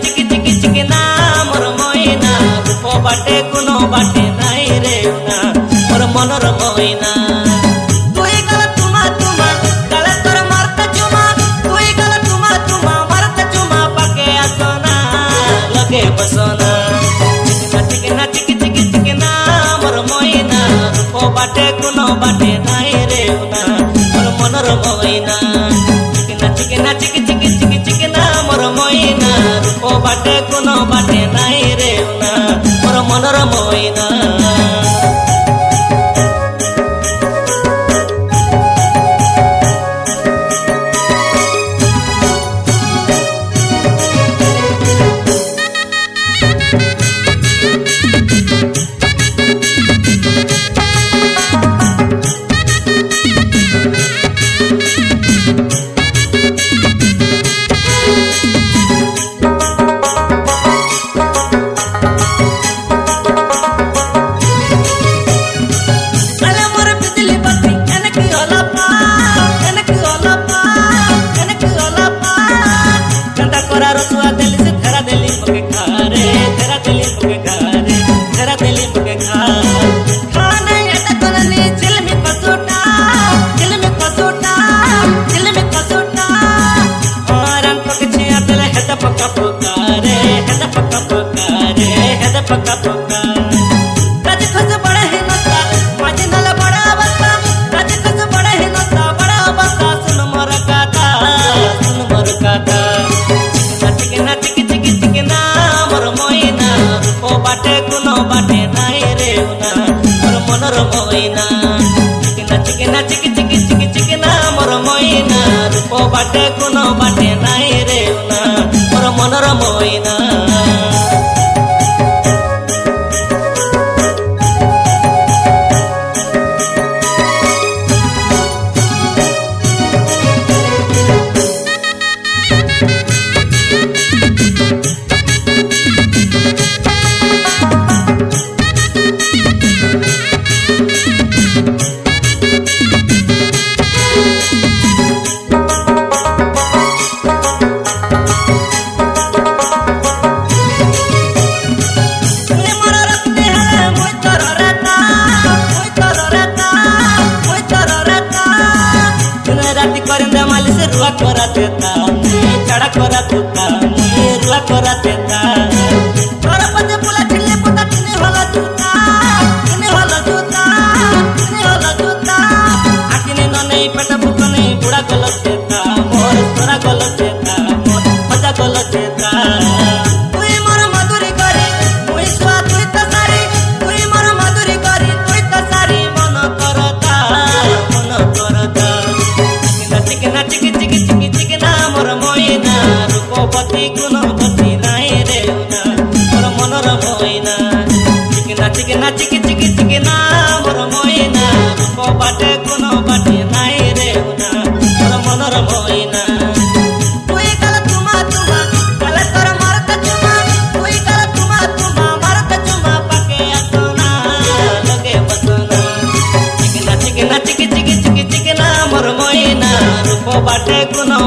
चिकी चिकी चिकना मोर मोइना रूप बाटे कुनो बाटे नाई रे उना मोर मनर मोइना तुई गल तुमा तुमा गल तोर मारता चुमा तुई गल तुमा तुमा मारता चुमा पाके आसना लगे बसना चिकना चिकी चिकी चिकना मोर मोइना रूप बाटे कुनो बाटे नाई रे उना मोर मनर मोइना चिकना चिकी चिकी चिकी चिकना मोर मोइना रूप बाटे कुनो बाटे नाई रे उना मोर मनर मोइना पक्का पक्का राज खस बड़ा है नता माजे नल बड़ा बस्ता राज खस बड़ा है नता बड़ा बस्ता सुन मोर काता चिकना चिकी चिकी चिकना मोर मोइना रूप बाटे कुनो बाटे नाई रे उना मोर मनर मोइना चिकना चिकी चिकी चिकी चिकना मोर मोइना रूप बाटे कुनो बाटे नाई रे उना मोर मनर मोइना रुआ करा देता चढ़ा करा देता रुआ करा देता तोर पजे पुला छिले पुता तिने होला जूता आकिने न नहीं पेट भूख नहीं बुढ़ा गलत देता मोर तोरा गलत देता मोर मजा गलत देता तुई मोर मधुरी करी तुई स्वाद तुई त सारी तुई मोर मधुरी करी तुई त सारी मन करता चिकना चिकी चिकी चिकी चिकना मोर मोइना रूप पति गुण पति नाई रे उना मोर मनर मोइना चिकना चिकी चिकी चिकना मोर मोइना रूप बाटे गुण बाटे नाई रे उना मोर मनर मोइना तुई गल तुमा तुमा गल तोर मारता चुमा तुई गल तुमा तुमा मारता चुमा पाके आसना लगे बसना चिकना चिकी चिकी चिकी चिकना मोर मोइना रूप बाटे कुनो